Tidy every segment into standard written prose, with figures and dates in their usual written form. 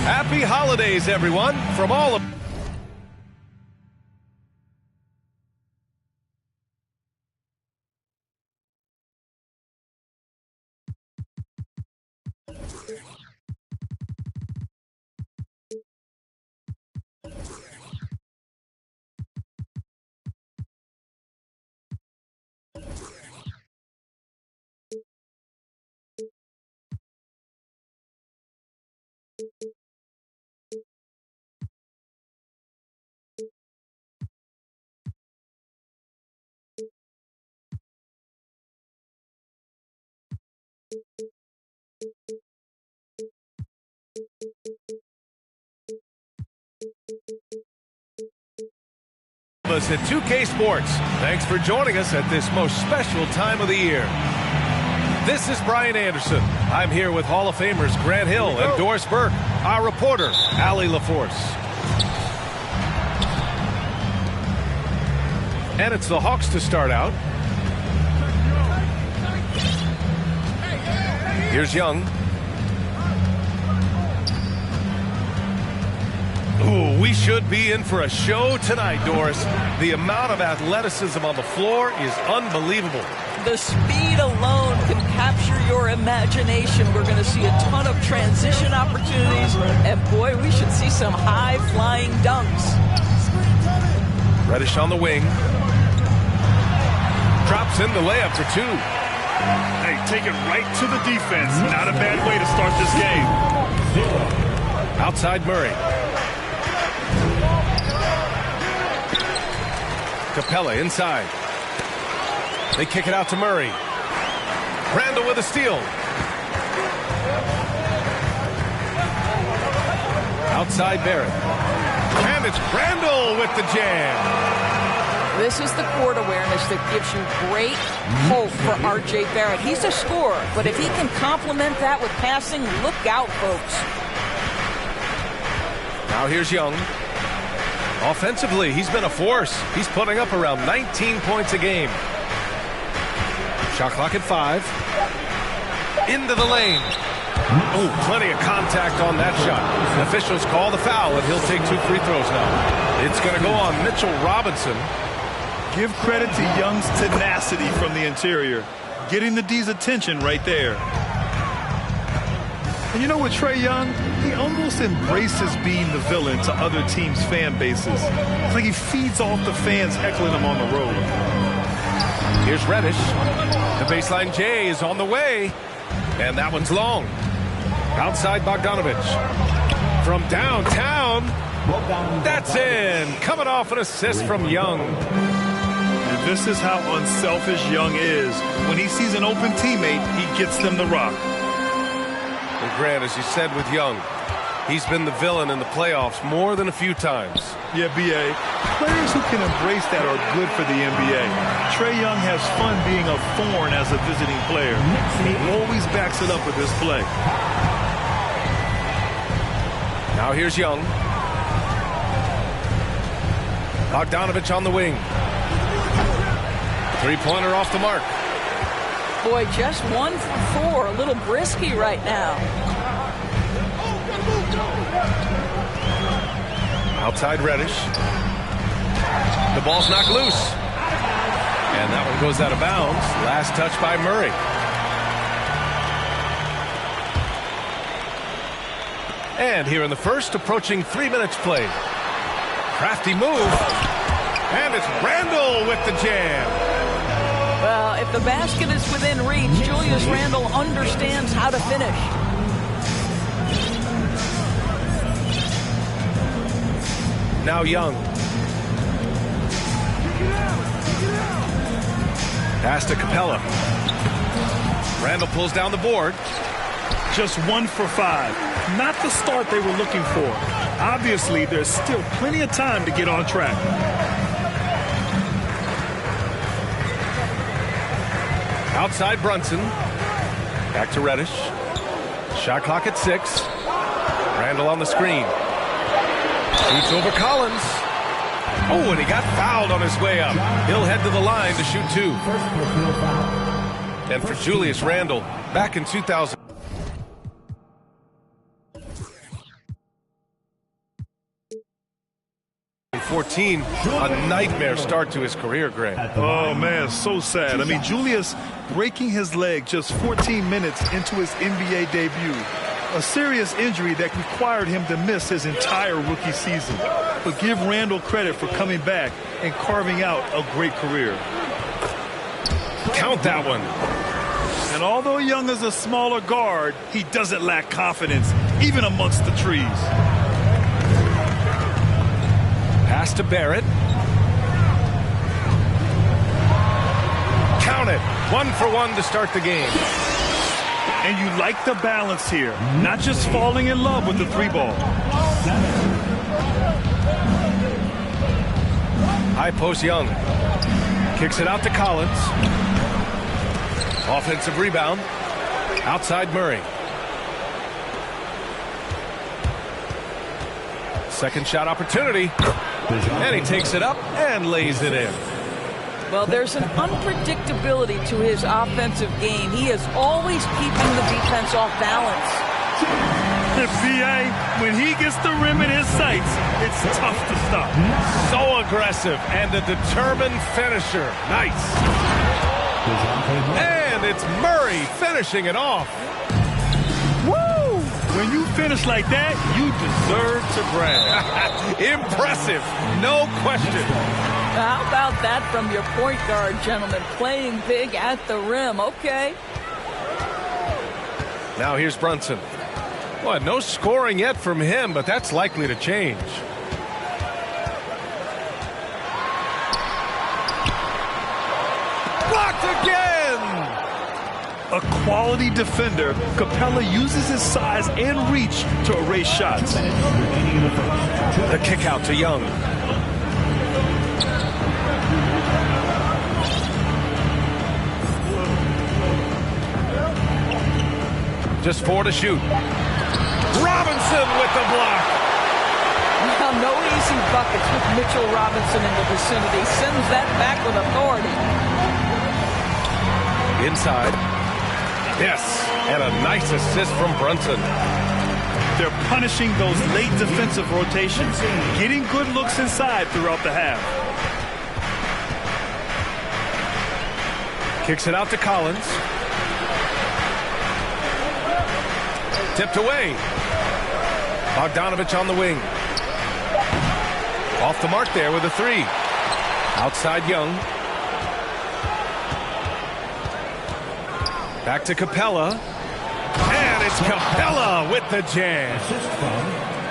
Happy holidays, everyone, from all of... us at 2K Sports. Thanks for joining us at this most special time of the year. This is Brian Anderson. I'm here with Hall of Famers Grant Hill and Doris Burke, our reporter, Allie LaForce. And it's the Hawks to start out. Here's Young. Ooh, we should be in for a show tonight, Doris. The amount of athleticism on the floor is unbelievable. The speed alone can capture your imagination. We're going to see a ton of transition opportunities, and boy, we should see some high-flying dunks. Reddish on the wing. Drops in the layup for two. Hey, take it right to the defense. Not a bad way to start this game. Outside Murray. Capella inside. They kick it out to Murray. Randall with a steal. Outside Barrett. And it's Randall with the jam. This is the court awareness that gives you great hope for R.J. Barrett. He's a scorer, but if he can complement that with passing, look out, folks. Now here's Young. Offensively, he's been a force. He's putting up around 19 points a game. Shot clock at 5. Into the lane. Oh, plenty of contact on that shot. Officials call the foul, and he'll take 2 free throws now. It's going to go on Mitchell Robinson. Give credit to Young's tenacity from the interior. Getting the D's attention right there. And you know what, Trae Young? He almost embraces being the villain to other teams' fan bases. It's like he feeds off the fans heckling him on the road. Here's Reddish. The baseline J is on the way. And that one's long. Outside Bogdanovich. From downtown. That's in. Coming off an assist from Young. And this is how unselfish Young is. When he sees an open teammate, he gets them the rock. And Grant, as you said with Young, he's been the villain in the playoffs more than a few times. Yeah, B.A. Players who can embrace that are good for the NBA. Trae Young has fun being a thorn as a visiting player. He always backs it up with this play. Now here's Young. Bogdanovich on the wing. Three-pointer off the mark. Boy, just 1 for 4. A little brisky right now. Outside Reddish. The ball's knocked loose. And that one goes out of bounds. Last touch by Murray. And here in the first, approaching 3 minutes played. Crafty move. And it's Randall with the jam. Well, if the basket is within reach, Julius Randle understands how to finish. Now Young. Pass to Capella. Randall pulls down the board. Just 1 for 5. Not the start they were looking for. Obviously, there's still plenty of time to get on track. Outside Brunson. Back to Reddish. Shot clock at 6. Randall on the screen. Shoots over Collins. Oh, and he got fouled on his way up. He'll head to the line to shoot 2. And for Julius Randle, back in 2000. 2014. A nightmare start to his career, Greg. Oh, man, so sad. I mean, Julius breaking his leg just 14 minutes into his NBA debut. A serious injury that required him to miss his entire rookie season. But give Randall credit for coming back and carving out a great career. Count that one. And although Young is a smaller guard, he doesn't lack confidence, even amongst the trees. Pass to Barrett. Count it. 1 for 1 to start the game. And you like the balance here, not just falling in love with the 3-ball. High post Young. Kicks it out to Collins. Offensive rebound. Outside Murray. Second shot opportunity. And he takes it up and lays it in. Well, there's an unpredictability to his offensive game. He is always keeping the defense off balance. The PA, when he gets the rim in his sights, it's tough to stop. So aggressive and a determined finisher. Nice. And it's Murray finishing it off. Woo! When you finish like that, you deserve to brag. Impressive. No question. How about that from your point guard, gentlemen? Playing big at the rim. Okay. Now here's Brunson. Well, no scoring yet from him, but that's likely to change. Blocked again! A quality defender, Capella uses his size and reach to erase shots. The kick out to Young. Just 4 to shoot. Robinson with the block. Now, no easy buckets with Mitchell Robinson in the vicinity. Sends that back with authority. Inside. Yes, and a nice assist from Brunson. They're punishing those late defensive rotations, getting good looks inside throughout the half. Kicks it out to Collins. Tipped away. Bogdanovich on the wing. Off the mark there with a 3. Outside Young. Back to Capella. And it's Capella with the jam.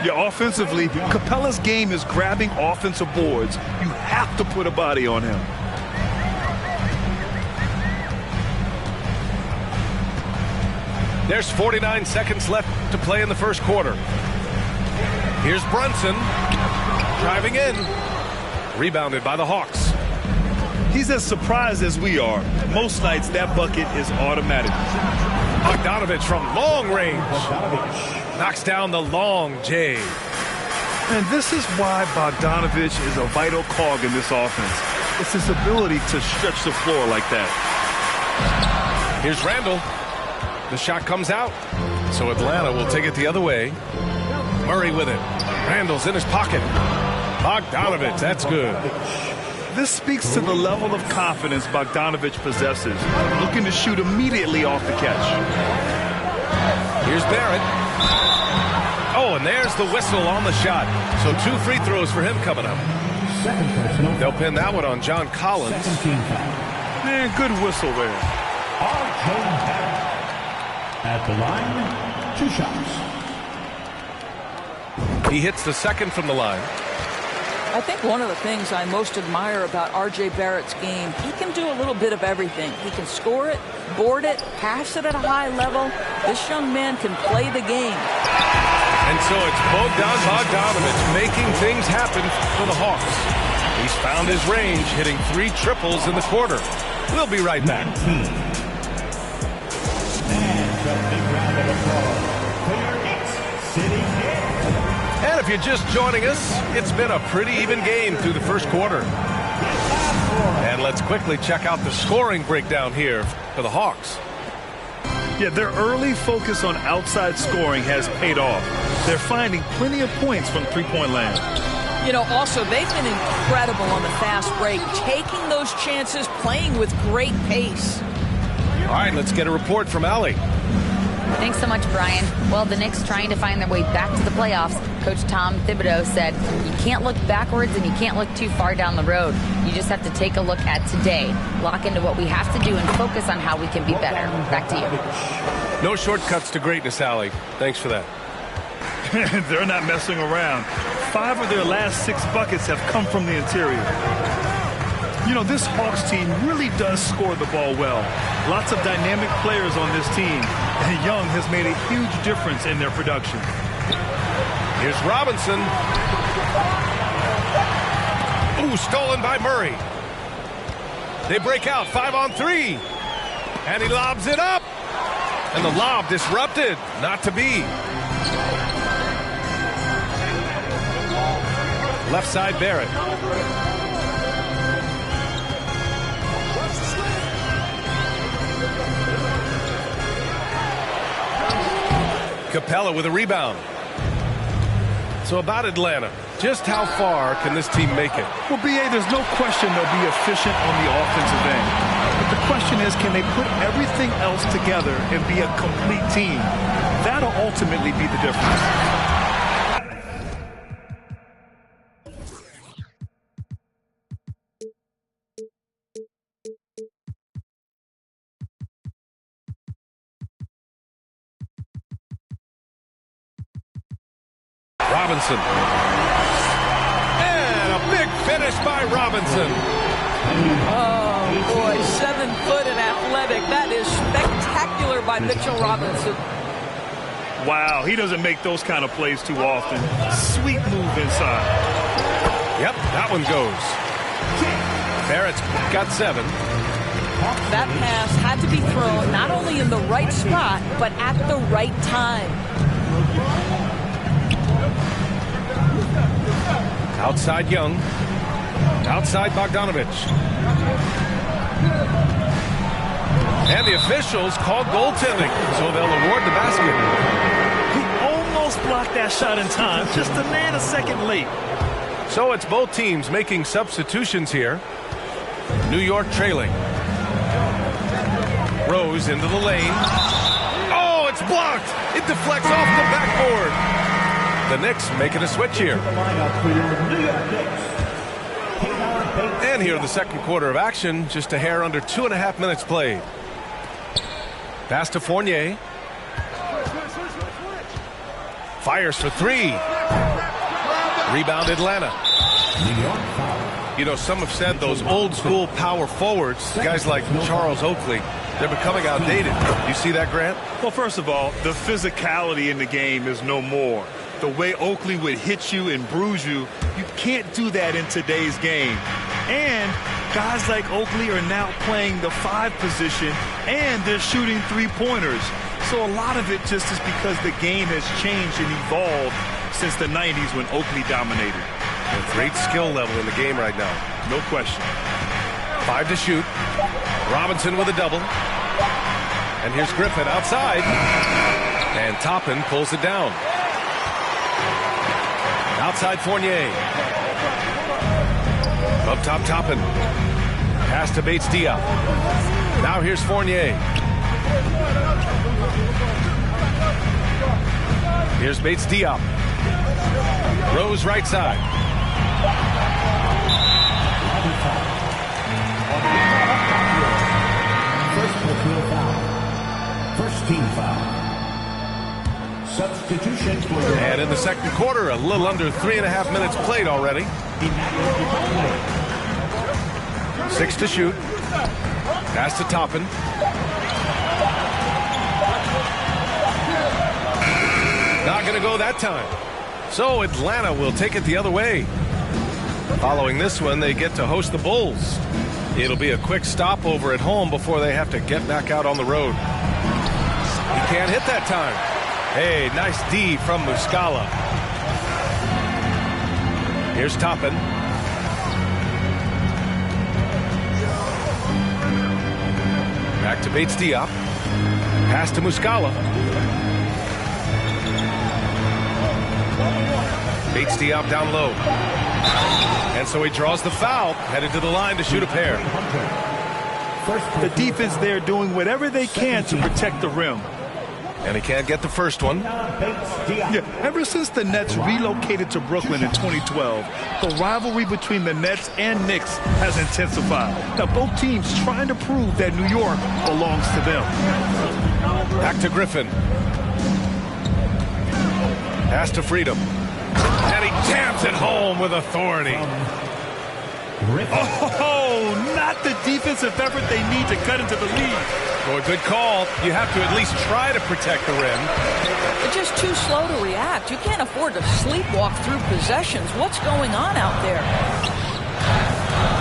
Yeah, offensively, Capella's game is grabbing offensive boards. You have to put a body on him. There's 49 seconds left to play in the first quarter. Here's Brunson. Driving in. Rebounded by the Hawks. He's as surprised as we are. Most nights, that bucket is automatic. Bogdanovich from long range. Knocks down the long J. And this is why Bogdanovich is a vital cog in this offense. It's his ability to stretch the floor like that. Here's Randall. The shot comes out. So Atlanta will take it the other way. Murray with it. Randall's in his pocket. Bogdanovich, that's good. This speaks to the level of confidence Bogdanovich possesses, looking to shoot immediately off the catch. Here's Barrett. Oh, and there's the whistle on the shot. So 2 free throws for him coming up. They'll pin that one on John Collins. Man, good whistle there. At the line, 2 shots. He hits the second from the line. I think one of the things I most admire about R.J. Barrett's game, he can do a little bit of everything. He can score it, board it, pass it at a high level. This young man can play the game. And so it's Bogdan Bogdanovich making things happen for the Hawks. He's found his range, hitting 3 triples in the quarter. We'll be right back. And if you're just joining us, it's been a pretty even game through the first quarter. And let's quickly check out the scoring breakdown here for the Hawks. Yeah, their early focus on outside scoring has paid off. They're finding plenty of points from three-point land. You know, also, they've been incredible on the fast break, taking those chances, playing with great pace. All right, let's get a report from Allie. Thanks so much, Brian. Well, the Knicks trying to find their way back to the playoffs. Coach Tom Thibodeau said, you can't look backwards and you can't look too far down the road. You just have to take a look at today, lock into what we have to do, and focus on how we can be better. Back to you. No shortcuts to greatness, Allie. Thanks for that. They're not messing around. 5 of their last 6 buckets have come from the interior. You know, this Hawks team really does score the ball well. Lots of dynamic players on this team, and Young has made a huge difference in their production. Here's Robinson. Ooh, stolen by Murray. They break out 5-on-3. And he lobs it up. And the lob disrupted. Not to be. Left side, Barrett. Capella with a rebound. So about Atlanta, just how far can this team make it? Well, B.A., there's no question they'll be efficient on the offensive end. But the question is, can they put everything else together and be a complete team? That'll ultimately be the difference. Robinson. And a big finish by Robinson. Oh, boy, 7 foot and athletic. That is spectacular by Mitchell Robinson. Wow, he doesn't make those kind of plays too often. Sweet move inside. Yep, that one goes. Barrett's got 7. That pass had to be thrown not only in the right spot, but at the right time. Outside Young. Outside Bogdanovich. And the officials called goaltending, so they'll award the basket. He almost blocked that shot in time, just a nanosecond late. So it's both teams making substitutions here. New York trailing. Rose into the lane. Oh, it's blocked. It deflects off the backboard. The Knicks making a switch here. And here in the second quarter of action, just a hair under 2.5 minutes played. Pass to Fournier. Fires for 3. Rebound Atlanta. You know, some have said those old school power forwards, guys like Charles Oakley, they're becoming outdated. You see that, Grant? Well, first of all, the physicality in the game is no more. The way Oakley would hit you and bruise you, you can't do that in today's game. And guys like Oakley are now playing the 5 position, and they're shooting 3-pointers. So a lot of it just is because the game has changed and evolved since the 90s when Oakley dominated. A great skill level in the game right now. No question. 5 to shoot. Robinson with a double. And here's Griffin outside. And Toppin pulls it down. Outside Fournier. Up top Toppin. Pass to Bates Diop. Now here's Fournier. Here's Bates Diop. Rose right side. First team foul. Substitution for and in the second quarter, a little under 3.5 minutes played already. 6 to shoot. Pass to Toppin. Not going to go that time. So Atlanta will take it the other way. Following this one, they get to host the Bulls. It'll be a quick stopover at home before they have to get back out on the road. He can't hit that time. Hey, nice D from Muscala. Here's Toppin. Back to Bates Diop. Pass to Muscala. Bates Diop down low. And so he draws the foul, headed to the line to shoot a pair. The defense there doing whatever they can to protect the rim. And he can't get the first one. Yeah, ever since the Nets relocated to Brooklyn in 2012, the rivalry between the Nets and Knicks has intensified. Now, both teams trying to prove that New York belongs to them. Back to Griffin. Pass to Freedom. And he jams it home with authority. Oh, not the defensive effort they need to cut into the lead. Oh, a good call. You have to at least try to protect the rim. They're just too slow to react. You can't afford to sleepwalk through possessions. What's going on out there?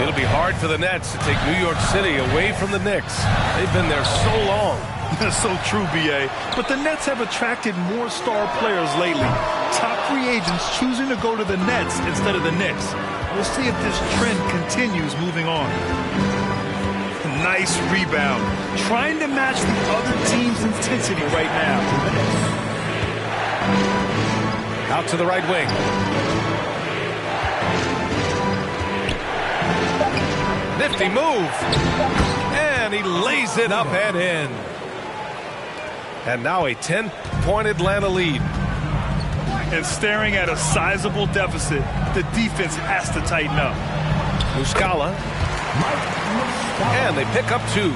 It'll be hard for the Nets to take New York City away from the Knicks. They've been there so long. That's so true, B.A. But the Nets have attracted more star players lately. Top free agents choosing to go to the Nets instead of the Knicks. We'll see if this trend continues moving on. Nice rebound. Trying to match the other team's intensity right now. Out to the right wing. Nifty move. And he lays it up and in. And now a 10-point Atlanta lead. And staring at a sizable deficit, the defense has to tighten up. Muscala. And they pick up 2.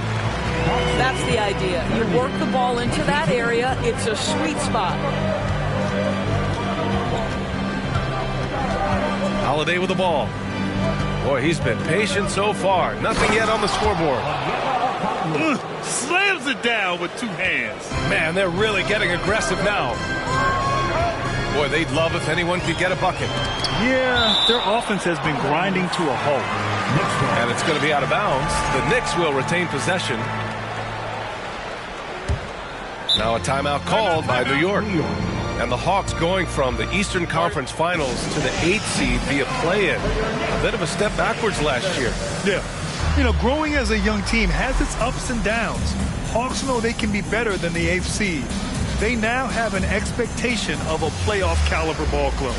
That's the idea. You work the ball into that area. It's a sweet spot. Holiday with the ball. Boy, he's been patient so far. Nothing yet on the scoreboard. Slams it down with 2 hands. Man, they're really getting aggressive now. Boy, they'd love if anyone could get a bucket. Yeah, their offense has been grinding to a halt. And it's going to be out of bounds. The Knicks will retain possession. Now a timeout called by New York. And the Hawks going from the Eastern Conference Finals to the 8th seed via play-in. A bit of a step backwards last year. Yeah. You know, growing as a young team has its ups and downs. Hawks know they can be better than the 8th seed. They now have an expectation of a playoff caliber ball club.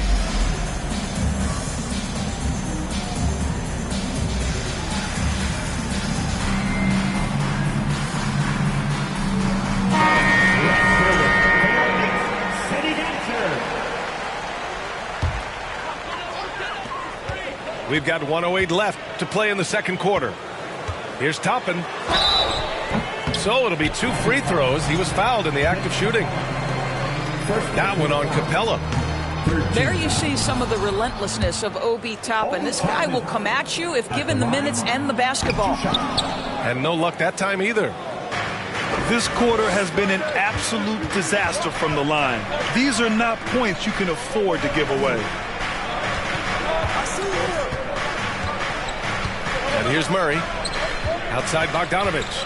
We've got 1:08 left to play in the second quarter. Here's Toppin. So it'll be 2 free throws. He was fouled in the act of shooting. That one on Capella. There you see some of the relentlessness of Obi Toppin. This guy will come at you if given the minutes and the basketball. And no luck that time either. This quarter has been an absolute disaster from the line. These are not points you can afford to give away. And here's Murray. Outside Bogdanovich.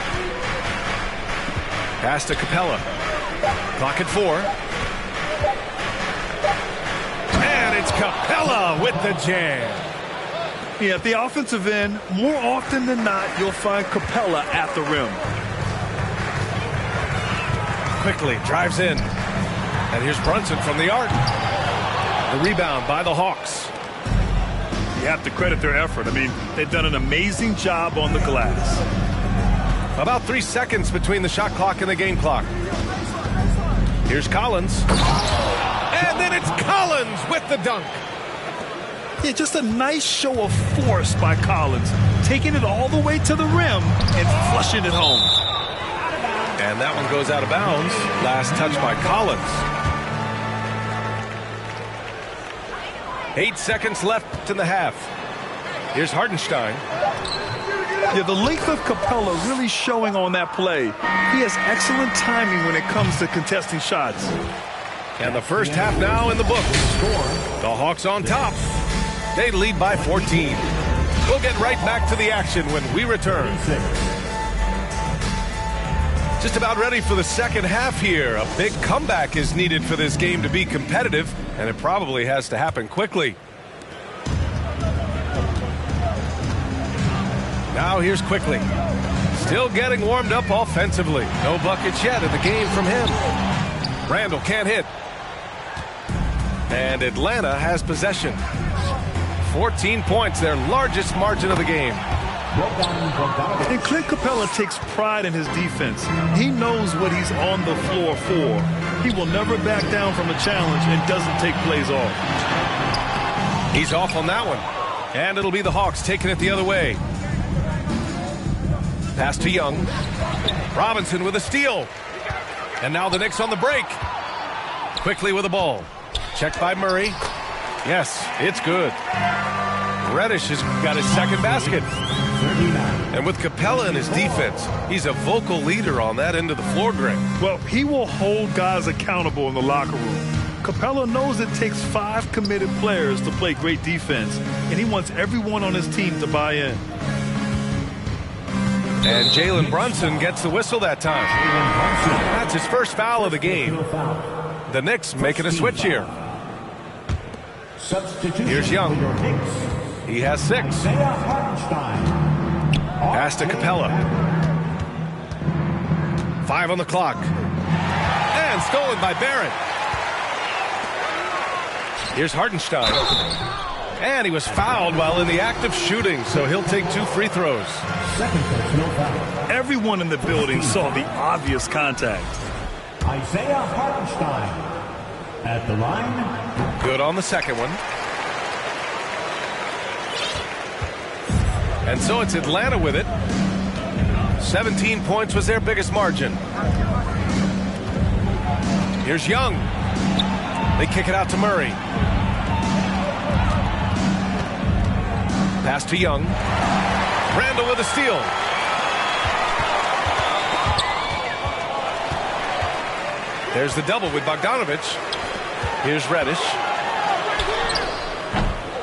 Pass to Capella. Clock at 4. And it's Capella with the jam. Yeah, at the offensive end, more often than not, you'll find Capella at the rim. Quickly drives in. And here's Brunson from the arc. The rebound by the Hawks. You have to credit their effort. I mean, they've done an amazing job on the glass. About 3 seconds between the shot clock and the game clock. Here's Collins. And then it's Collins with the dunk. Yeah, just a nice show of force by Collins. Taking it all the way to the rim and flushing it home. And that one goes out of bounds. Last touch by Collins. 8 seconds left in the half. Here's Hartenstein. Yeah, the length of Capella really showing on that play. He has excellent timing when it comes to contesting shots. And the first half now in the books. The Hawks on top. They lead by 14. We'll get right back to the action when we return. Just about ready for the second half here. A big comeback is needed for this game to be competitive, and it probably has to happen quickly. Now here's Quickly. Still getting warmed up offensively. No buckets yet in the game from him. Randall can't hit. And Atlanta has possession. 14 points, their largest margin of the game. And Clint Capella takes pride in his defense. He knows what he's on the floor for. He will never back down from a challenge and doesn't take plays off. He's off on that one. And it'll be the Hawks taking it the other way. Pass to Young. Robinson with a steal. And now the Knicks on the break. Quickly with the ball. Checked by Murray. Yes, it's good. Reddish has got his second basket. And with Capella in his defense, he's a vocal leader on that end of the floor, Greg. Well, he will hold guys accountable in the locker room. Capella knows it takes 5 committed players to play great defense, and he wants everyone on his team to buy in. And Jalen Brunson gets the whistle that time. That's his first foul of the game. The Knicks making a switch here. Here's Young. He has 6. Pass to Capella. 5 on the clock. And stolen by Barrett. Here's Hartenstein. And he was fouled while in the act of shooting, so he'll take 2 free throws. Everyone in the building saw the obvious contact. Isaiah Hartenstein at the line. Good on the second one. And so it's Atlanta with it. 17 points was their biggest margin. Here's Young. They kick it out to Murray. Pass to Young. Randall with a steal. There's the double with Bogdanovich. Here's Reddish.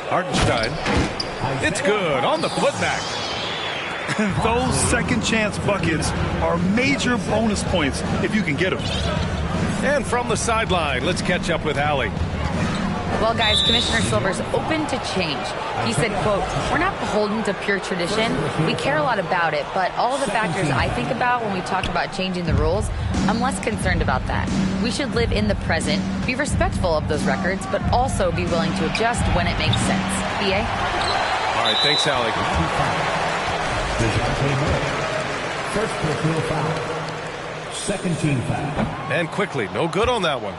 Hartenstein. It's good on the putback. And those second chance buckets are major bonus points if you can get them. And from the sideline, let's catch up with Allie. Well, guys, Commissioner Silver's open to change. He said, quote, "We're not beholden to pure tradition. We care a lot about it, but all the factors I think about when we talk about changing the rules, I'm less concerned about that. We should live in the present, be respectful of those records, but also be willing to adjust when it makes sense." BA? All right, thanks, Allie. First personal foul. Second team foul. And quickly, no good on that one.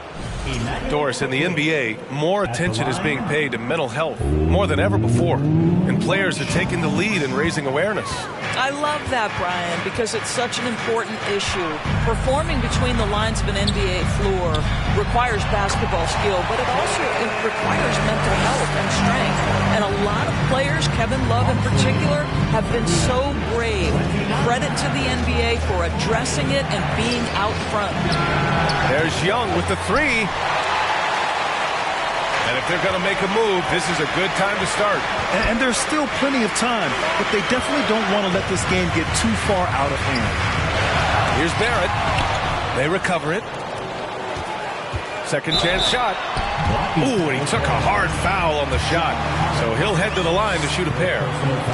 Doris, in the NBA, more attention is being paid to mental health, more than ever before. And players are taking the lead in raising awareness. I love that, Brian, because it's such an important issue. Performing between the lines of an NBA floor requires basketball skill, but it also requires mental health and strength. And a lot of players, Kevin Love in particular, have been so brave. Credit to the NBA for addressing it and being out front. There's Young with the 3. And if they're going to make a move, this is a good time to start. And there's still plenty of time, but they definitely don't want to let this game get too far out of hand. Here's Barrett. They recover it. Second chance shot. Ooh, and he took a hard foul on the shot. So he'll head to the line to shoot a pair.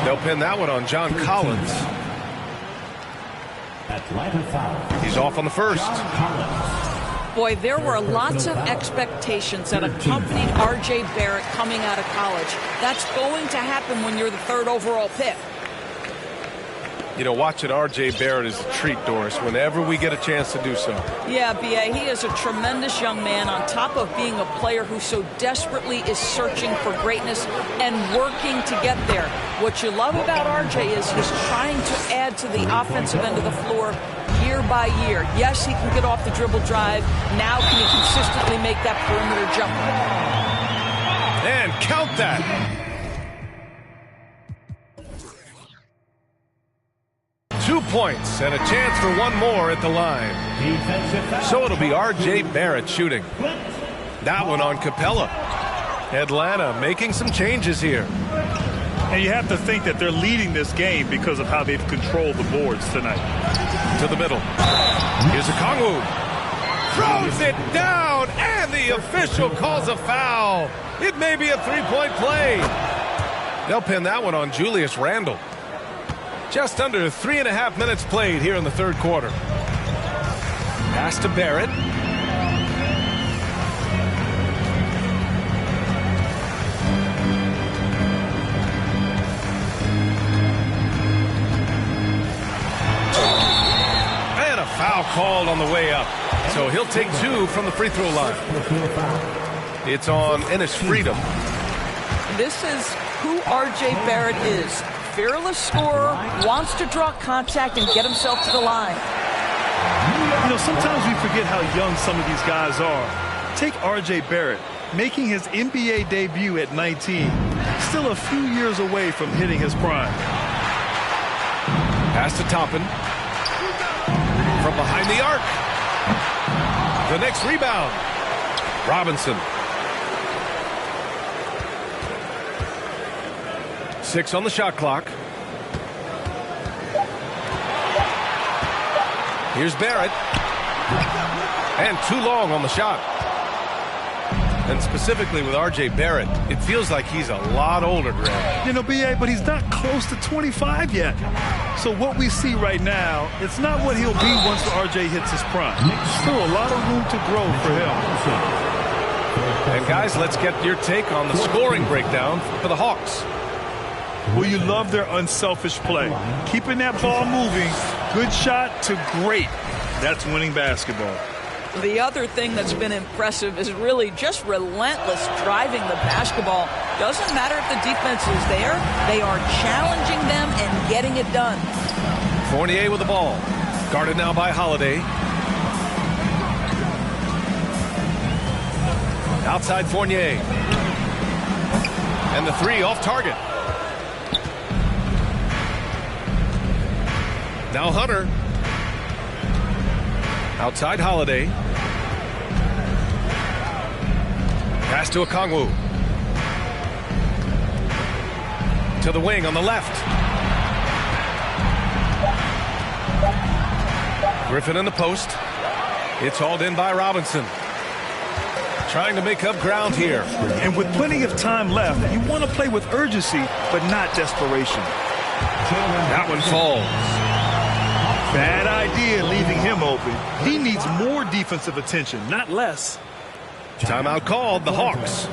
They'll pin that one on John Collins. Atlanta foul. He's off on the first. Boy, there were lots of expectations that accompanied R.J. Barrett coming out of college. That's going to happen when you're the 3rd overall pick. You know, watching R.J. Barrett is a treat, Doris, whenever we get a chance to do so. Yeah, B.A., he is a tremendous young man on top of being a player who so desperately is searching for greatness and working to get there. What you love about R.J. is he's trying to add to the offensive end of the floor year by year. Yes, he can get off the dribble drive. Now can he consistently make that perimeter jumper? And count that. Two points and a chance for one more at the line. So it'll be R.J. Barrett shooting. That one on Capella. Atlanta making some changes here. And you have to think that they're leading this game because of how they've controlled the boards tonight. To the middle. Here's Okongwu. Throws it down, and the official calls a foul. It may be a 3-point play. They'll pin that one on Julius Randle. Just under 3.5 minutes played here in the 3rd quarter. Pass to Barrett. called on the way up. So he'll take 2 from the free throw line. It's on Enes Freedom. This is who R.J. Barrett is. Fearless scorer, wants to draw contact and get himself to the line. You know, sometimes we forget how young some of these guys are. Take R.J. Barrett, making his NBA debut at 19. Still a few years away from hitting his prime. Pass to Toppin. From behind the arc. The next rebound. Robinson. 6 on the shot clock. Here's Barrett. And too long on the shot. And specifically with R.J. Barrett, it feels like he's a lot older, Greg. You know, B.A., but he's not close to 25 yet. So what we see right now, it's not what he'll be once R.J. hits his prime. Still a lot of room to grow for him. And guys, let's get your take on the scoring breakdown for the Hawks. Well, you love their unselfish play. Keeping that ball moving, good shot to great. That's winning basketball. The other thing that's been impressive is really just relentless driving the basketball. Doesn't matter if the defense is there. They are challenging them and getting it done. Fournier with the ball. Guarded now by Holiday. Outside Fournier. And the 3 off target. Now Hunter. Outside Holiday. Pass to Okongwu. To the wing on the left. Griffin in the post. It's hauled in by Robinson. Trying to make up ground here. And with plenty of time left, you want to play with urgency, but not desperation. That one falls. Bad idea leaving him open. He needs more defensive attention, not less. Timeout called, the Hawks.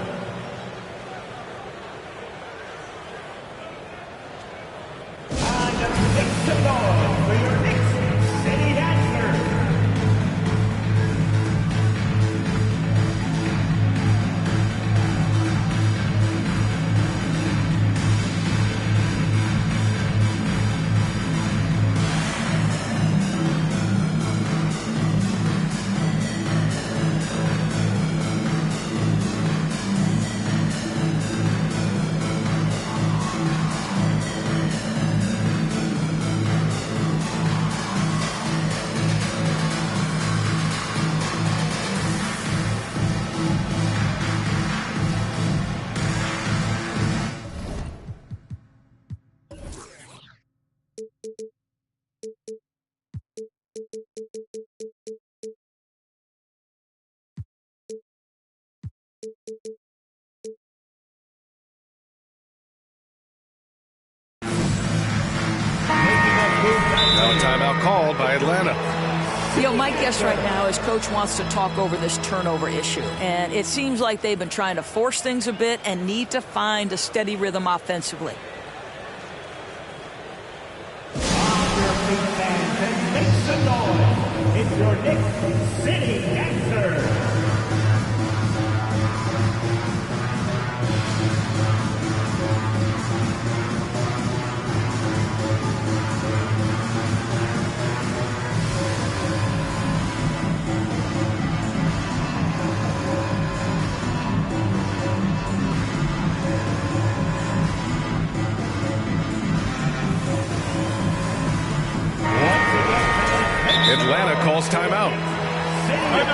Now a timeout called by Atlanta. You know, my guess right now is Coach wants to talk over this turnover issue. And it seems like they've been trying to force things a bit and need to find a steady rhythm offensively. It's your Knicks City Answer. Atlanta calls timeout.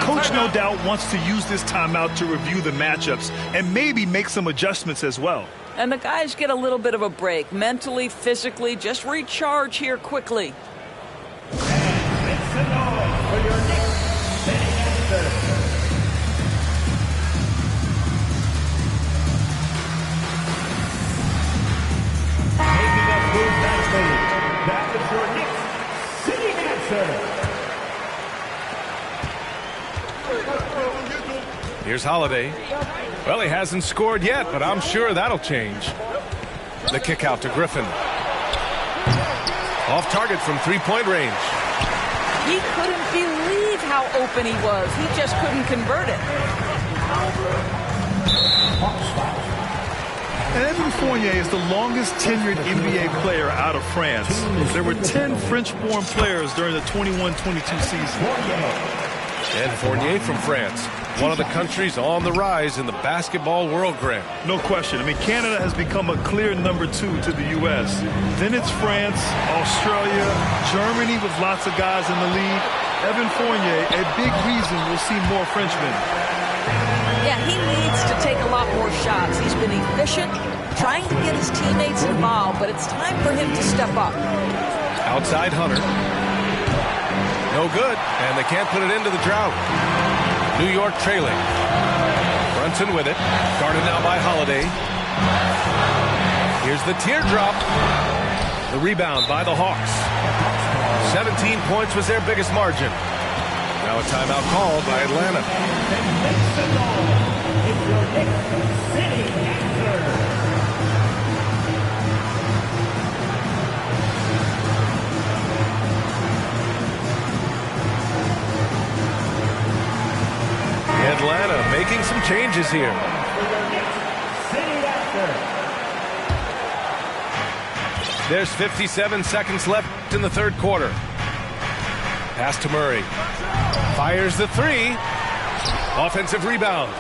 Coach no doubt wants to use this timeout to review the matchups and maybe make some adjustments as well. And the guys get a little bit of a break, mentally, physically, just recharge here quickly. And make some noise for your Knicks City Answer. Taking up moves nicely. That is your Knicks City Answer. Here's Holiday. Well, he hasn't scored yet, but I'm sure that'll change. The kick out to Griffin. Off target from three-point range. He couldn't be how open he was. He just couldn't convert it. And Evan Fournier is the longest tenured NBA player out of France. There were 10 French-born players during the 21-22 season. And Fournier from France, one of the countries on the rise in the basketball world, Graham. No question. I mean, Canada has become a clear number 2 to the U.S. Then it's France, Australia, Germany with lots of guys in the lead. Evan Fournier, a big reason we'll see more Frenchmen. Yeah, he needs to take a lot more shots. He's been efficient, trying to get his teammates involved, but it's time for him to step up. Outside Hunter. No good, and they can't put it into the drought. New York trailing. Brunson with it. Guarded now by Holiday. Here's the teardrop. The rebound by the Hawks. 17 points was their biggest margin. Now a timeout called by Atlanta. Atlanta making some changes here. There's 57 seconds left in the third quarter. Pass to Murray. Fires the three. Offensive rebound.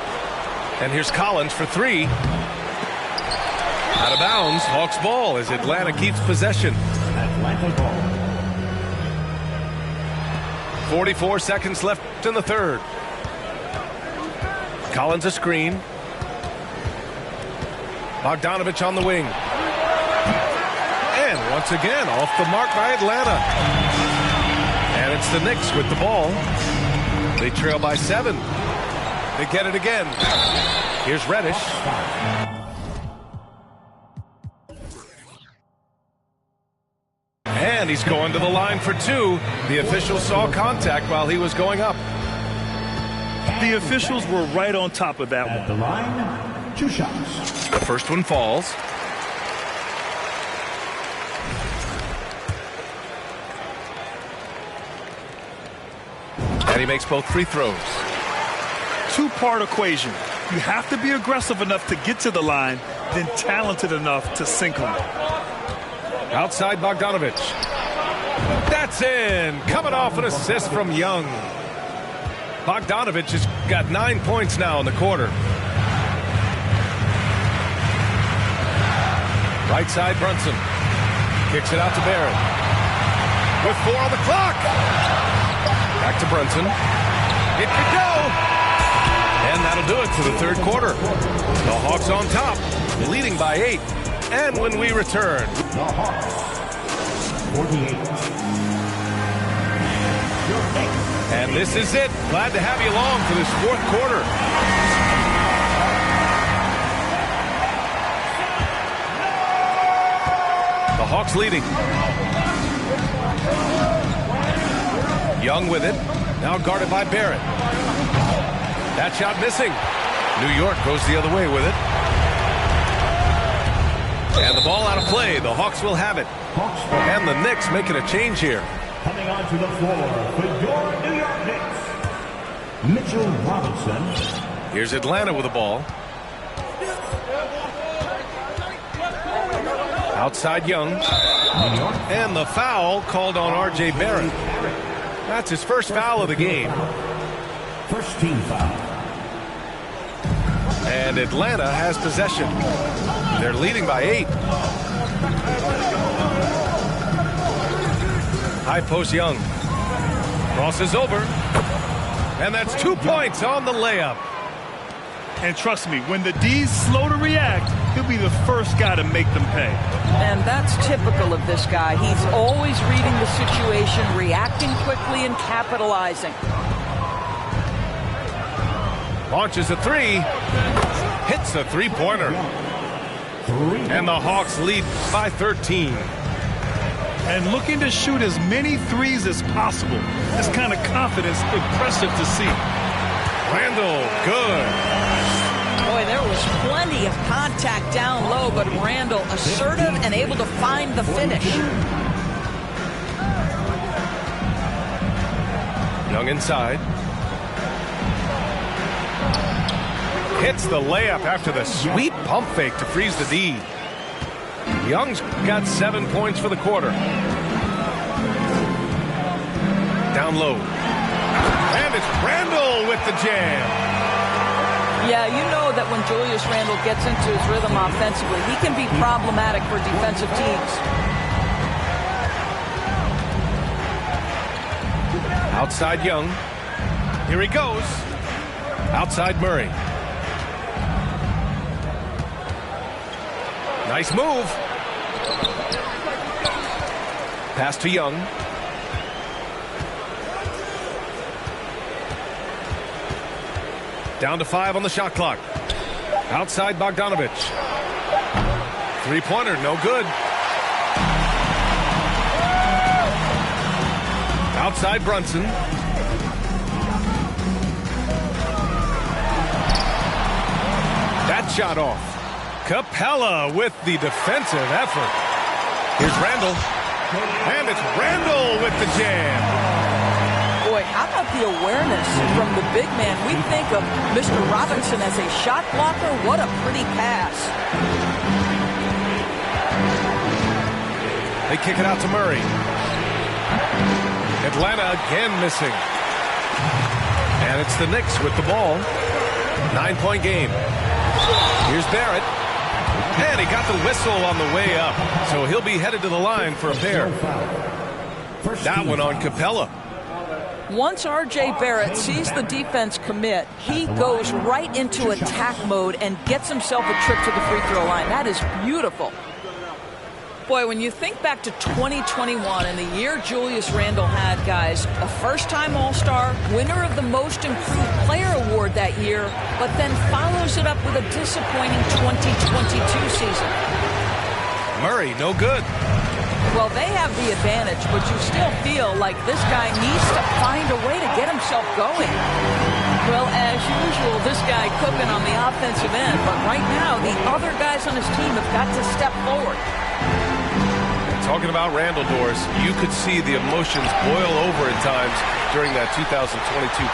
And here's Collins for three. Out of bounds. Hawks ball as Atlanta keeps possession. Atlanta ball. 44 seconds left in the third. Collins a screen. Bogdanovich on the wing. And once again off the mark by Atlanta. And it's the Knicks with the ball. They trail by 7. They get it again. Here's Reddish. And he's going to the line for 2. The official saw contact while he was going up. The officials were right on top of that At one. the line, 2 shots. The first one falls. And he makes both free throws. Two-part equation. You have to be aggressive enough to get to the line, then talented enough to sink them. Outside Bogdanovich. That's in. Coming off an assist from Young. Bogdanovich has got 9 points now in the quarter. Right side Brunson. Kicks it out to Barrett. With 4 on the clock. Back to Brunson. It could go. And that'll do it for the third quarter. The Hawks on top, leading by 8. And when we return, The Hawks, 48. and this is it. Glad to have you along for this fourth quarter. The Hawks leading. Young with it. Now guarded by Barrett. That shot missing. New York goes the other way with it. And the ball out of play. The Hawks will have it. And the Knicks making a change here. Coming onto the floor for your New York Knicks, Mitchell Robinson. Here's Atlanta with the ball. Outside Young. And the foul called on R.J. Barrett. That's his first foul of the game. First team foul. And Atlanta has possession. They're leading by 8. High post Young. Crosses over. And that's 2 points on the layup. And trust me, when the D's slow to react, he'll be the first guy to make them pay. And that's typical of this guy. He's always reading the situation, reacting quickly, and capitalizing. Launches a 3. Hits a three-pointer. And the Hawks lead by 13. And looking to shoot as many threes as possible. This kind of confidence, impressive to see. Randall, good. Boy, there was plenty of contact down low, but Randall assertive and able to find the finish. Young Young inside. Hits the layup after the sweet pump fake to freeze the D. Young's got 7 points for the quarter. Down low. And it's Randle with the jam. Yeah, you know that when Julius Randle gets into his rhythm offensively, he can be problematic for defensive teams. Outside Young. Here he goes. Outside Murray. Nice move. Pass to Young. Down to 5 on the shot clock. Outside Bogdanovic. Three-pointer, no good. Outside Brunson. That shot off. Capella with the defensive effort. Here's Randle. And it's Randle with the jam. Boy, how about the awareness from the big man? We think of Mr. Robinson as a shot blocker. What a pretty pass. They kick it out to Murray. Atlanta again missing. And it's the Knicks with the ball. 9-point game. Here's Barrett. And he got the whistle on the way up. So he'll be headed to the line for a pair. That one on Capella. Once R.J. Barrett sees the defense commit, he goes right into attack mode and gets himself a trip to the free throw line. That is beautiful. Boy, when you think back to 2021 and the year Julius Randle had, guys, a first-time All-Star, winner of the Most Improved Player Award that year, but then follows it up with a disappointing 2022 season. Murray, no good. Well, they have the advantage, but you still feel like this guy needs to find a way to get himself going. Well, as usual, this guy cooking on the offensive end, but right now, the other guys on his team have got to step forward. Talking about Randle, Doris, you could see the emotions boil over at times during that 2022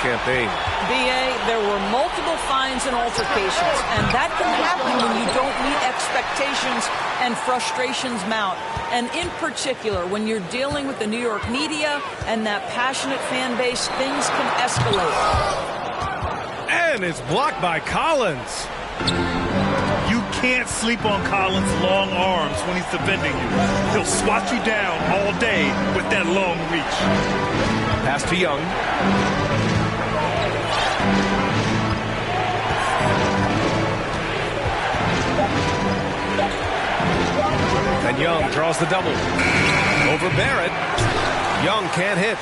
campaign. B.A., there were multiple fines and altercations, and that can happen when you don't meet expectations and frustrations mount. And in particular, when you're dealing with the New York media and that passionate fan base, things can escalate. And it's blocked by Collins. You can't sleep on Collins' long arms when he's defending you. He'll swat you down all day with that long reach. Pass to Young. And Young draws the double. Over Barrett. Young can't hit.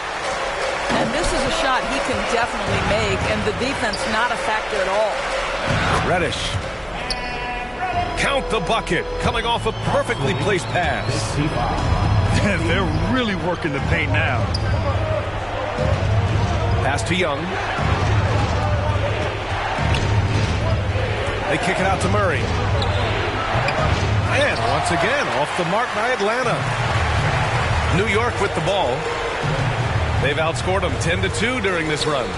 And this is a shot he can definitely make, and the defense not a factor at all. Reddish. Count the bucket, coming off a perfectly placed pass. They're really working the paint now. Pass to Young. They kick it out to Murray. And once again, off the mark by Atlanta. New York with the ball. They've outscored them 10-2 during this run.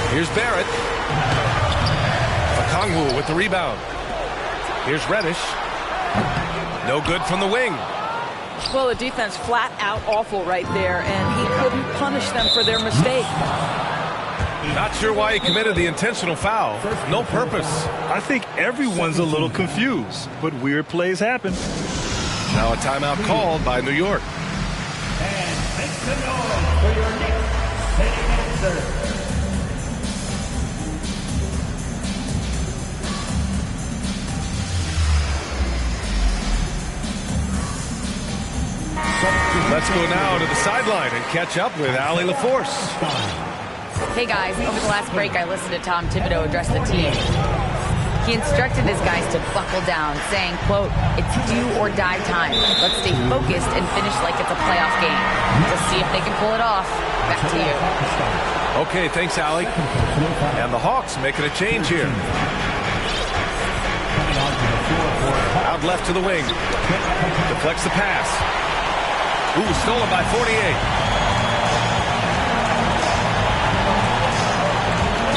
Here's Barrett. Okongwu with the rebound. Here's Reddish. No good from the wing. Well, the defense flat out awful right there, and he couldn't punish them for their mistake. Not sure why he committed the intentional foul. No purpose. I think everyone's a little confused, but weird plays happen. Now a timeout called by New York. And make some noise for your Knicks sitting answer. Let's go now to the sideline and catch up with Allie LaForce. Hey guys, over the last break I listened to Tom Thibodeau address the team. He instructed his guys to buckle down, saying, quote, "It's do or die time. Let's stay focused and finish like it's a playoff game. Let's see if they can pull it off." Back to you. Okay, thanks, Allie. And the Hawks making a change here. Out left to the wing. Deflects the pass. Ooh, stolen by 48.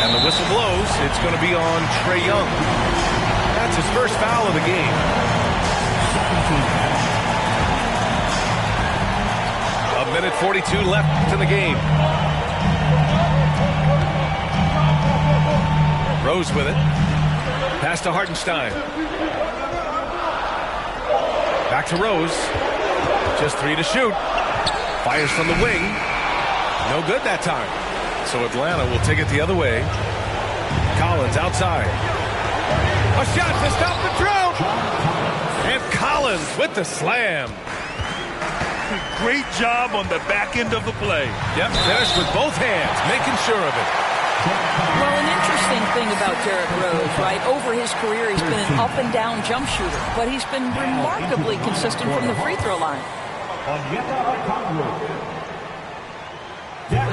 And the whistle blows. It's going to be on Trae Young. That's his first foul of the game. A minute 42 left in the game. Rose with it. Pass to Hartenstein. Back to Rose. Just 3 to shoot. Fires from the wing. No good that time. So Atlanta will take it the other way. Collins outside. A shot to stop the drought. And Collins with the slam. Great job on the back end of the play. Yep, finished with both hands, making sure of it. Well, an interesting thing about Derrick Rose, right? Over his career, he's been an up-and-down jump shooter, but he's been remarkably consistent from the free throw line.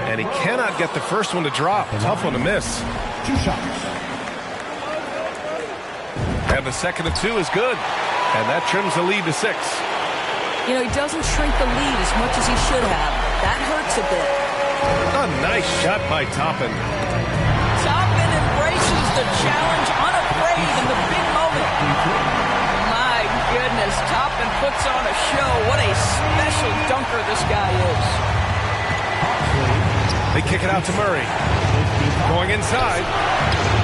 And he cannot get the first one to drop. Tough one to miss. And the second of 2 is good. And that trims the lead to 6. You know, he doesn't shrink the lead as much as he should have. That hurts a bit. A nice shot by Toppin. Toppin embraces the challenge unafraid in the big moment. My goodness, Toppin puts on a show. What a special dunker this guy is. They kick it out to Murray. Going inside.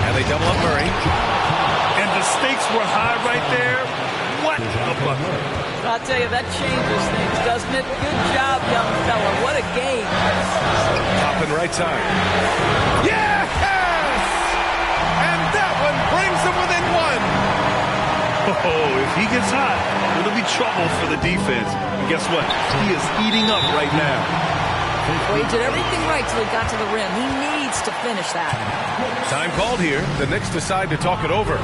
And they double up Murray. And the stakes were high right there. What a bucket. I'll tell you, that changes things, doesn't it? Good job, young fella. What a game. Toppin right side. Yes! And that one brings them within 1. Oh, if he gets hot, it'll be trouble for the defense. And guess what? He is heating up right now. Well, he did everything right till he got to the rim. He needs to finish that. Time called here. The Knicks decide to talk it over.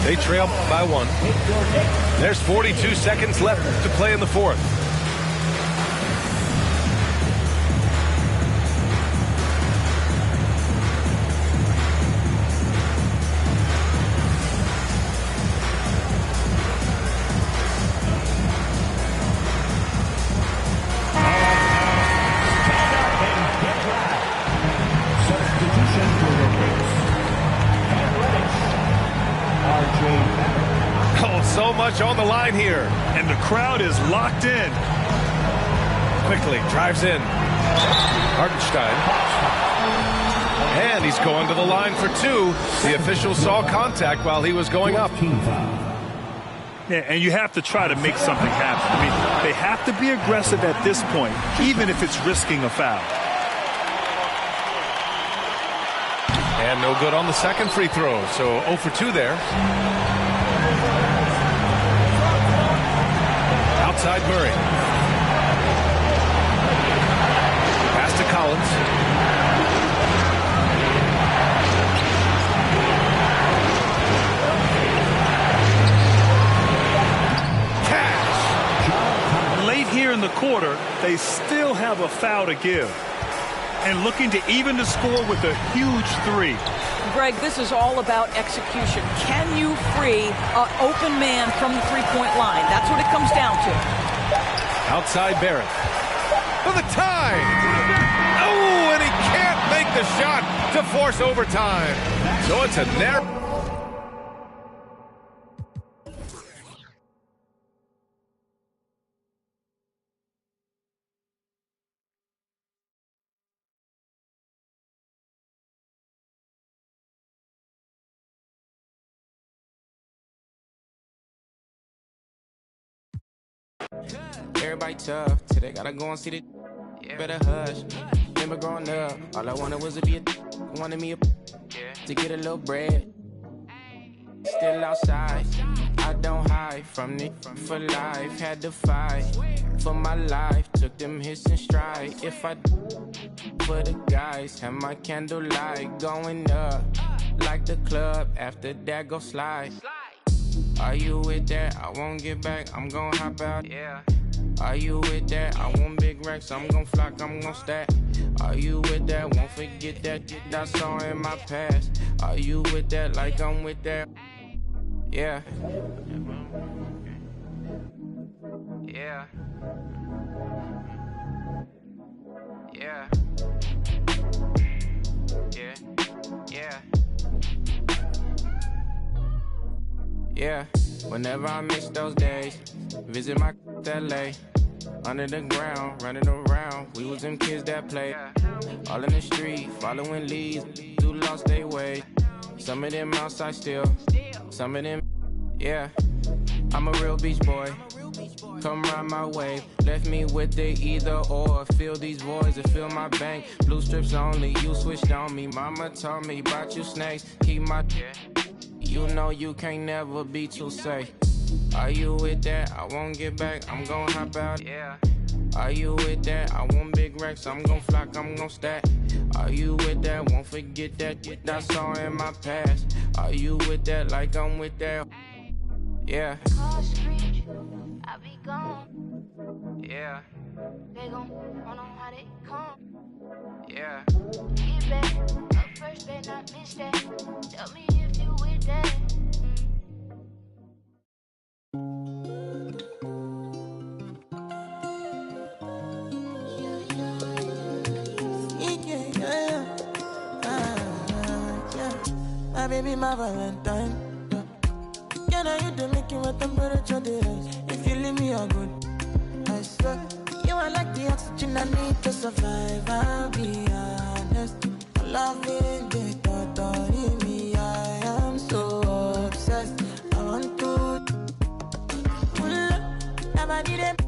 They trail by 1. There's 42 seconds left to play in the 4th. So much on the line here. And the crowd is locked in. Quickly drives in. Hartenstein. And he's going to the line for 2. The official saw contact while he was going up. Yeah, and you have to try to make something happen. I mean, they have to be aggressive at this point, even if it's risking a foul. And no good on the second free throw. So 0 for 2 there. Outside Murray. Pass to Collins. Cash. Late here in the quarter, they still have a foul to give. And looking to even the score with a huge 3. Greg, this is all about execution. Can you free an open man from the three-point line? That's what it comes down to. Outside Barrett. For the tie. Oh, and he can't make the shot to force overtime. So it's a narrow. Everybody tough, today gotta go and see the better hush. Remember growing up, all I wanted was to be wanted me to get a little bread. Still outside, I don't hide from it for life. Had to fight for my life, took them hits in stride. If I for the guys, have my candlelight going up like the club. After that, go slide. Are you with that? I won't get back, I'm gon' hop out. Yeah. Are you with that? I want big racks, I'm gon' flock, I'm gon' stack. Are you with that? Won't forget that I saw in my past. Are you with that? Like I'm with that? Yeah. Yeah. Yeah. Yeah. Yeah, whenever I miss those days, visit my LA. Under the ground, running around, we was them kids that played. All in the street, following leads, who lost their way. Some of them outside still, some of them, yeah. I'm a real beach boy, come ride my wave. Left me with the either or, fill these voids and fill my bank. Blue strips only, you switched on me. Mama told me about you snakes, keep my, you know you can't never be too safe. Are you with that? I won't get back, I'm gon' hop out. Yeah. Are you with that? I want big racks, I'm gon' flock, I'm gon' stack. Are you with that? Won't forget that I saw in my past. Are you with that? Like I'm with that. Yeah. I be gone. Yeah. They gon' wanna know how they come. Yeah. Get back, up first, better not miss that. Tell me if you with that. My baby, my Valentine. Can I you to make you my temperature rise? If you leave me a good, I swear. You are like the oxygen I need to survive. I'll be honest. Loving the thought of me, I am so obsessed. I want to never did it.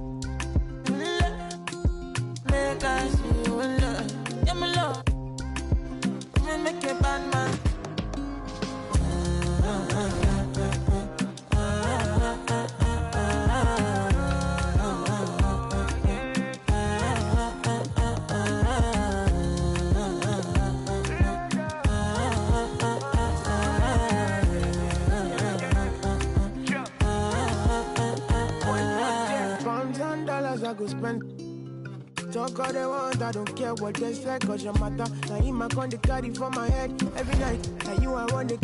Make I see you love. Yeah, my love. Me make a bad man. I go spend. Talk all they want, I don't care what they say, cause your matter. Now him I con the carry for my head every night. Now you I want it.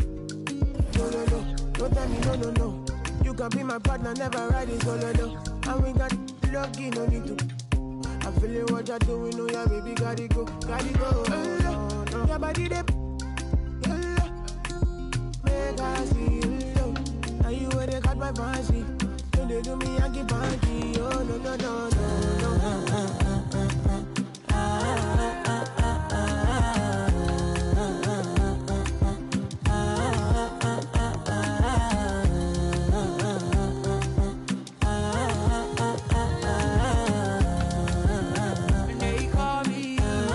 No, no, no, don't tell me no, no, no. You can be my partner, never ride it solo, no. And we got lucky, no need to. I'm feeling what you're doing, oh yeah, baby, gotta go, gotta go. No, no. Your body, they make I see you. Now you where they got my fancy. They do me, I keep on key. Oh, no, no, no, no, And they call me. And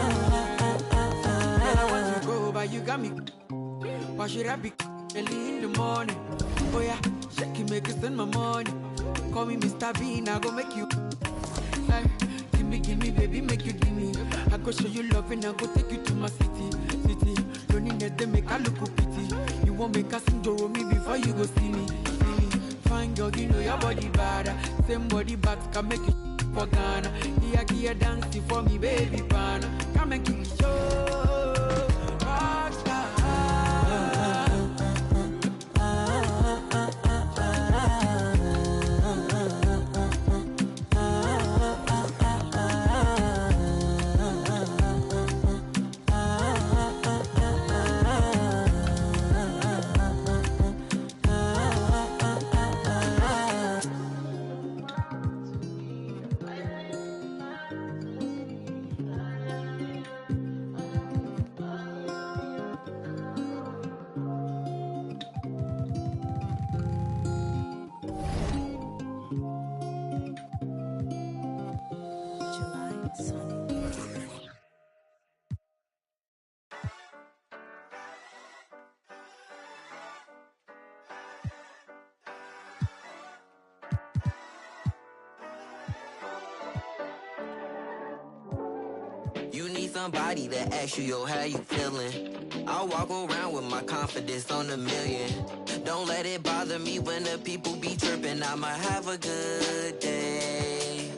I want to go, but you got me. Why should I be early in the morning? Oh, yeah, shake it, make it spend my money. Call me Mr. Bean, I go make you. Hey, give me, baby, make you give me. I go show you love and I go take you to my city. Don't need that, make I look pity. You won't make us sing to me before you go see me. Fine girl, you know your body bad. Same body bags can make you for Ghana. Here, dancing for me, baby, pana. Come and give me show. Rockstar. Somebody that asks you, yo, how you feeling? I walk around with my confidence on a million. Don't let it bother me when the people be tripping. I'ma have a good day.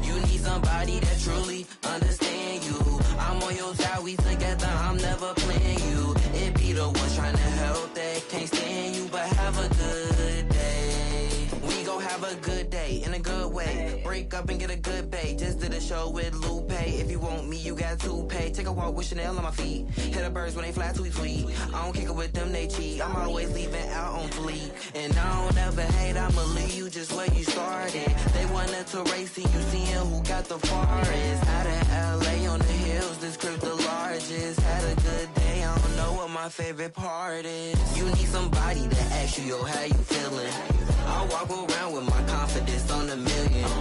You need somebody that truly understand you. I'm on your side, we together, I'm never playing you. It be the ones trying to help that can't stand you, but have a good day. We gon' have a good day in a good way. break up and get a good pay. Just did a show with Lupe. If you want me, you got to pay. Take a walk with Chanel on my feet. Hit the birds when they fly tweet tweet. I don't kick it with them, they cheat. I'm always leaving out on fleek. And I don't ever hate, I'ma leave you just where you started. They wanted to race and you seeing who got the farthest. Out of LA on the hills, this crib the largest. Had a good day, I don't know what my favorite part is. You need somebody to ask you, yo, how you feeling? I walk around with my confidence on a million.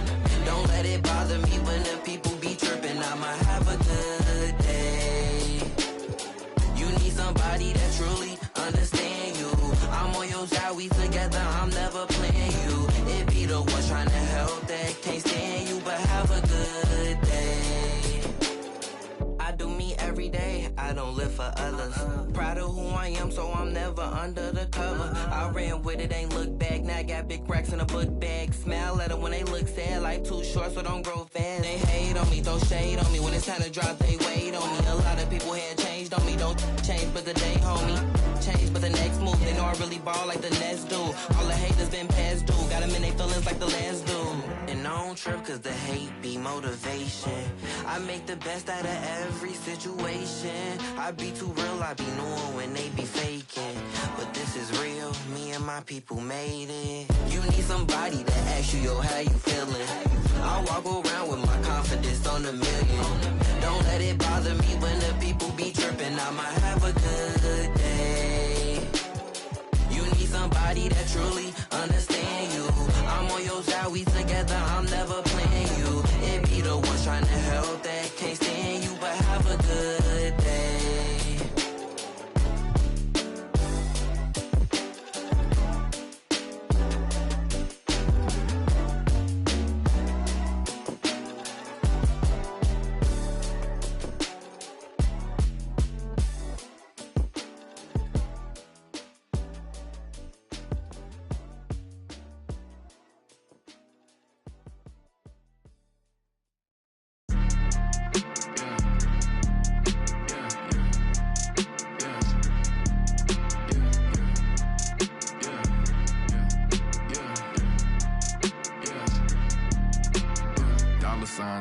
Don't let it bother me when the people be tripping. I'ma have a good day. You need somebody that truly understand you. I'm on your side, we together, I'm never playing you. It be the ones trying to help that can't stand you, but have a good day. I do me every day, I don't live for others. Proud of who I am, so I'm never under the cover. I ran with it, ain't look back, now I got big racks in a book bag. Smile at them when they look sad, life too short, so don't grow fast. They hate on me, throw shade on me, when it's time to drop, they wait on me. A lot of people had changed on me, don't change but the day, homie. Change but the next move, they know I really ball like the Nets do. All the haters been past due, got them in they feelings like the last dude. And I don't trip cause the hate be motivation. I make the best out of every situation. I be too real, I be knowing when they be faking. But this is real, me and my people made it. You need somebody to ask you, yo, how you feeling? I walk around with my confidence on a million. Don't let it bother me when the people be tripping. I'ma have a good day. You need somebody that truly understand you. I'm on your side, we together, I'm never playing you. It be the ones trying to help that can't stand you, but have a good day.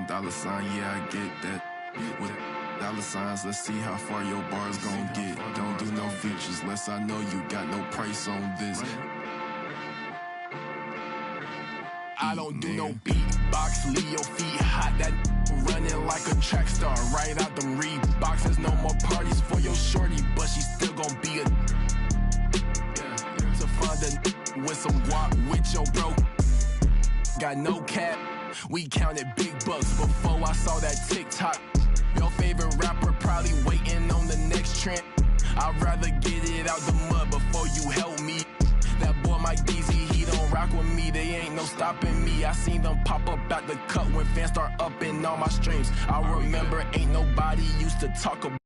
Dollar sign, yeah, I get that. With dollar signs, let's see how far your bar's gon' get. Don't do no features, less I know you got no price on this. I don't do no beatbox, leave your feet hot. That running like a track star, right out them Reeboks. There's no more parties for your shorty, but she still gon' be a to find a with some guap with your bro. Got no cap. We counted big bucks before I saw that TikTok. Your favorite rapper probably waiting on the next trend. I'd rather get it out the mud before you help me. That boy Mike DZ, he don't rock with me. They ain't no stopping me. I seen them pop up out the cut when fans start upping all my streams. I remember ain't nobody used to talk about